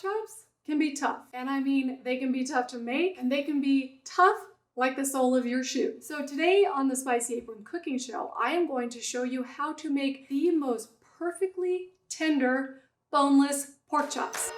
chops can be tough. And I mean, they can be tough to make and they can be tough like the sole of your shoe. So today on the Spicy Apron Cooking Show, I am going to show you how to make the most perfectly tender, boneless pork chops.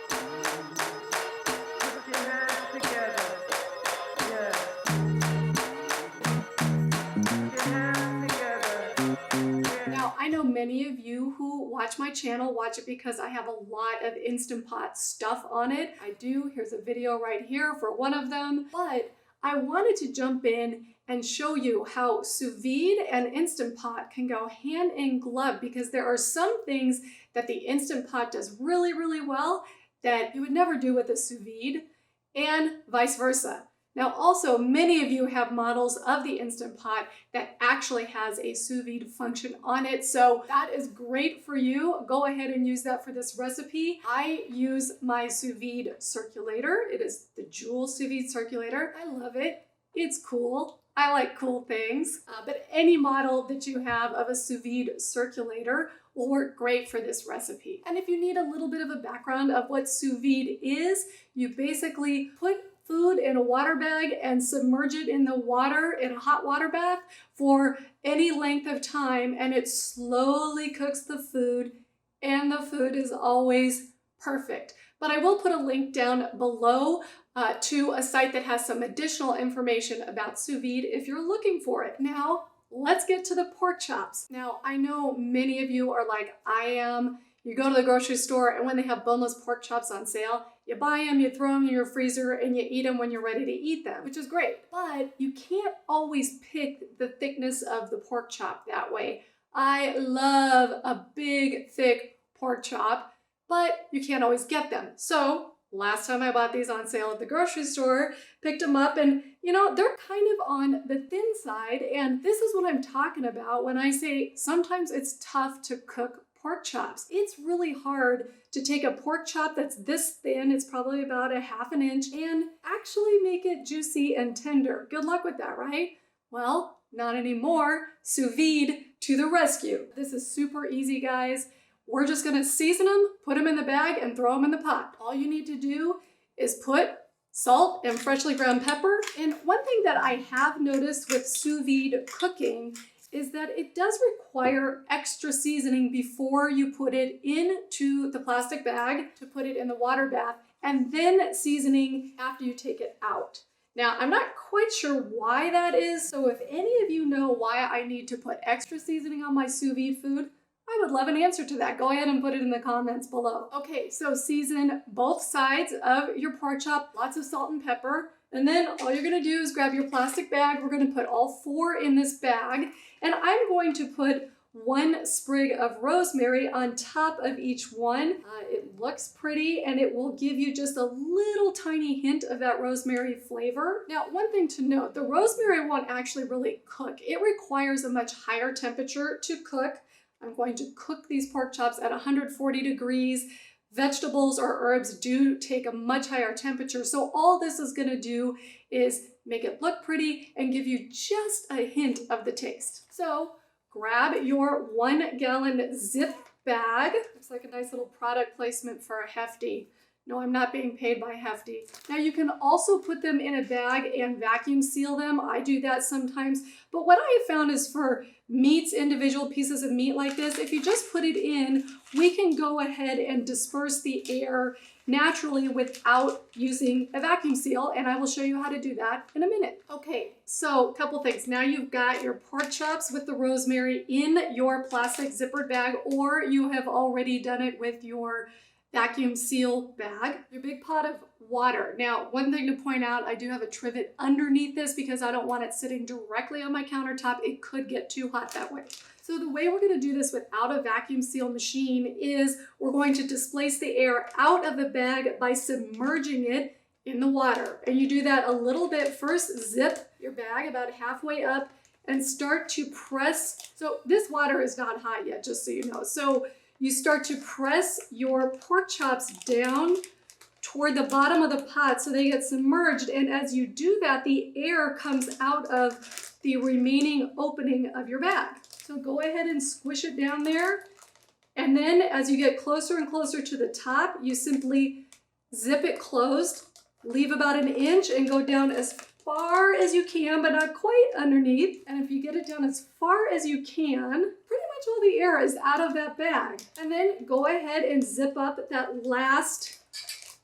Now, I know many of you who watch my channel watch it because I have a lot of Instant Pot stuff on it. I do. Here's a video right here for one of them. But I wanted to jump in and show you how sous vide and Instant Pot can go hand in glove, because there are some things that the Instant Pot does really, really well that you would never do with a sous vide, and vice versa. Now, also, many of you have models of the Instant Pot that actually has a sous vide function on it. So that is great for you. Go ahead and use that for this recipe. I use my sous vide circulator. It is the Jewel sous vide circulator. I love it. It's cool. I like cool things. But any model that you have of a sous vide circulator will work great for this recipe. And if you need a little bit of a background of what sous vide is, you basically put food in a water bag and submerge it in the water in a hot water bath for any length of time, and it slowly cooks the food, and the food is always perfect. But I will put a link down below to a site that has some additional information about sous vide if you're looking for it. Now, let's get to the pork chops. Now, I know many of you are like I am. You go to the grocery store, and when they have boneless pork chops on sale, you buy them, you throw them in your freezer, and you eat them when you're ready to eat them, which is great. But you can't always pick the thickness of the pork chop that way. I love a big, thick pork chop, but you can't always get them. So last time I bought these on sale at the grocery store, picked them up, and you know, they're kind of on the thin side. And this is what I'm talking about when I say sometimes it's tough to cook pork chops. It's really hard to take a pork chop that's this thin, it's probably about 1/2 inch, and actually make it juicy and tender. Good luck with that, right? Well, not anymore. Sous vide to the rescue. This is super easy, guys. We're just gonna season them, put them in the bag, and throw them in the pot. All you need to do is put salt and freshly ground pepper. And one thing that I have noticed with sous vide cooking is that it does require extra seasoning before you put it into the plastic bag to put it in the water bath, and then seasoning after you take it out. Now, I'm not quite sure why that is, so if any of you know why I need to put extra seasoning on my sous vide food, I would love an answer to that. Go ahead and put it in the comments below. Okay, so season both sides of your pork chop, lots of salt and pepper. And then all you're gonna do is grab your plastic bag. We're gonna put all 4 in this bag. And I'm going to put 1 sprig of rosemary on top of each one. It looks pretty, and it will give you just a little tiny hint of that rosemary flavor. Now, one thing to note, the rosemary won't actually really cook. It requires a much higher temperature to cook. I'm going to cook these pork chops at 140 degrees. Vegetables or herbs do take a much higher temperature. So all this is gonna do is make it look pretty and give you just a hint of the taste. So grab your 1 gallon zip bag. Looks like a nice little product placement for Hefty. No, I'm not being paid by Hefty. Now you can also put them in a bag and vacuum seal them. I do that sometimes. But what I have found is for meats, individual pieces of meat like this, if you just put it in, we can go ahead and disperse the air naturally without using a vacuum seal, and I will show you how to do that in a minute. Okay, so a couple things. Now you've got your pork chops with the rosemary in your plastic zippered bag, or you have already done it with your vacuum seal bag, your big pot of water. Now, one thing to point out, I do have a trivet underneath this because I don't want it sitting directly on my countertop. It could get too hot that way. So the way we're going to do this without a vacuum seal machine is we're going to displace the air out of the bag by submerging it in the water. And you do that a little bit. First, zip your bag about halfway up and start to press. So this water is not hot yet, just so you know. So you start to press your pork chops down toward the bottom of the pot so they get submerged. And as you do that, the air comes out of the remaining opening of your bag. So go ahead and squish it down there. And then as you get closer and closer to the top, you simply zip it closed, leave about an inch and go down as far as you can, but not quite underneath. And if you get it down as far as you can, pretty much all the air is out of that bag. And then go ahead and zip up that last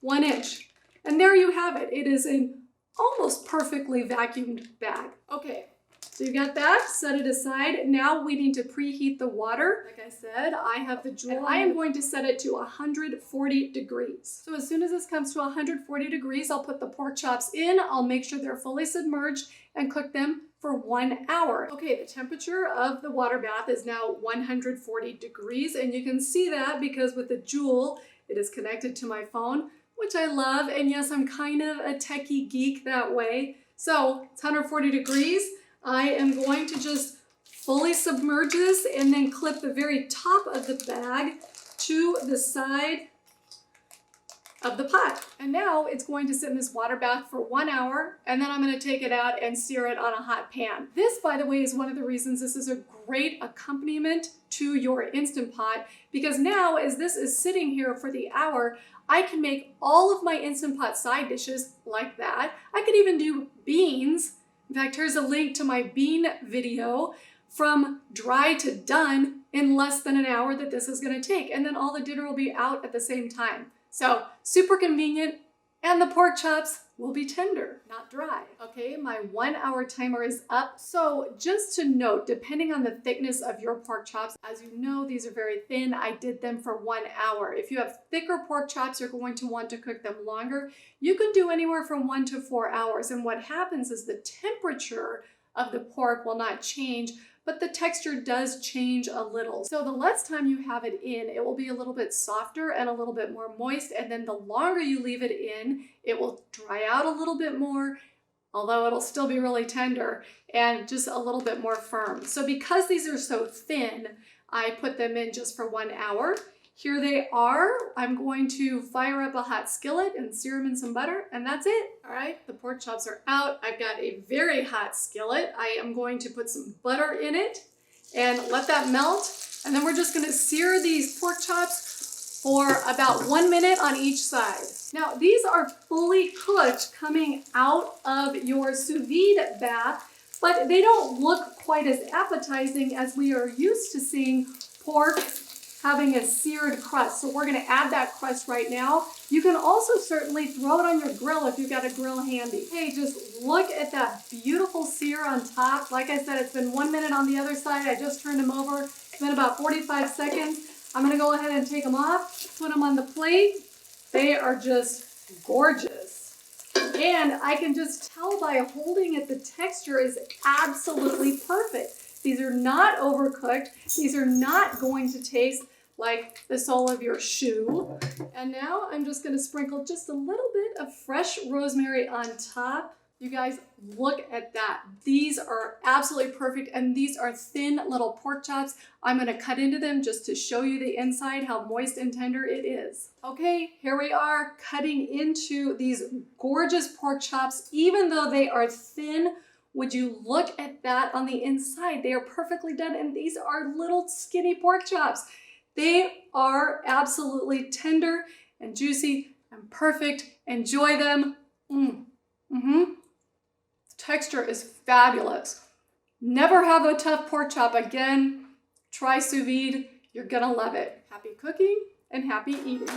1 inch. And there you have it. It is an almost perfectly vacuumed bag. Okay, so you got that, set it aside. Now we need to preheat the water. Like I said, I have the Joule. I am going to set it to 140 degrees. So as soon as this comes to 140 degrees, I'll put the pork chops in. I'll make sure they're fully submerged and cook them for 1 hour. Okay, the temperature of the water bath is now 140 degrees, and you can see that because with the Joule, it is connected to my phone, which I love. And yes, I'm kind of a techie geek that way. So it's 140 degrees. I am going to just fully submerge this and then clip the very top of the bag to the side of the pot. And now it's going to sit in this water bath for 1 hour, and then I'm going to take it out and sear it on a hot pan. This, by the way, is one of the reasons this is a great accompaniment to your Instant Pot, because now as this is sitting here for the hour, I can make all of my Instant Pot side dishes like that. I could even do beans. In fact, here's a link to my bean video from dry to done in less than an hour that this is going to take. And then all the dinner will be out at the same time. So super convenient, and the pork chops will be tender, not dry. Okay, my 1 hour timer is up. So just to note, depending on the thickness of your pork chops, as you know, these are very thin. I did them for 1 hour. If you have thicker pork chops, you're going to want to cook them longer. You can do anywhere from 1 to 4 hours. And what happens is the temperature of the pork will not change, but the texture does change a little. So the less time you have it in, it will be a little bit softer and a little bit more moist. And then the longer you leave it in, it will dry out a little bit more, although it'll still be really tender and just a little bit more firm. So because these are so thin, I put them in just for 1 hour. Here they are. I'm going to fire up a hot skillet and sear them in some butter, and that's it. All right, the pork chops are out. I've got a very hot skillet. I am going to put some butter in it and let that melt. And then we're just gonna sear these pork chops for about 1 minute on each side. Now, these are fully cooked coming out of your sous vide bath, but they don't look quite as appetizing as we are used to seeing pork having a seared crust. So we're gonna add that crust right now. You can also certainly throw it on your grill if you've got a grill handy. Hey, just look at that beautiful sear on top. Like I said, it's been 1 minute on the other side. I just turned them over. It's been about 45 seconds. I'm gonna go ahead and take them off, put them on the plate. They are just gorgeous. And I can just tell by holding it, the texture is absolutely perfect. These are not overcooked. These are not going to taste like the sole of your shoe. And now I'm just gonna sprinkle just a little bit of fresh rosemary on top. You guys, look at that. These are absolutely perfect, and these are thin little pork chops. I'm gonna cut into them just to show you the inside, how moist and tender it is. Okay, here we are cutting into these gorgeous pork chops. Even though they are thin, would you look at that on the inside? They are perfectly done, and these are little skinny pork chops. They are absolutely tender and juicy and perfect. Enjoy them. Texture is fabulous. Never have a tough pork chop again. Try sous vide. You're gonna love it. Happy cooking and happy eating.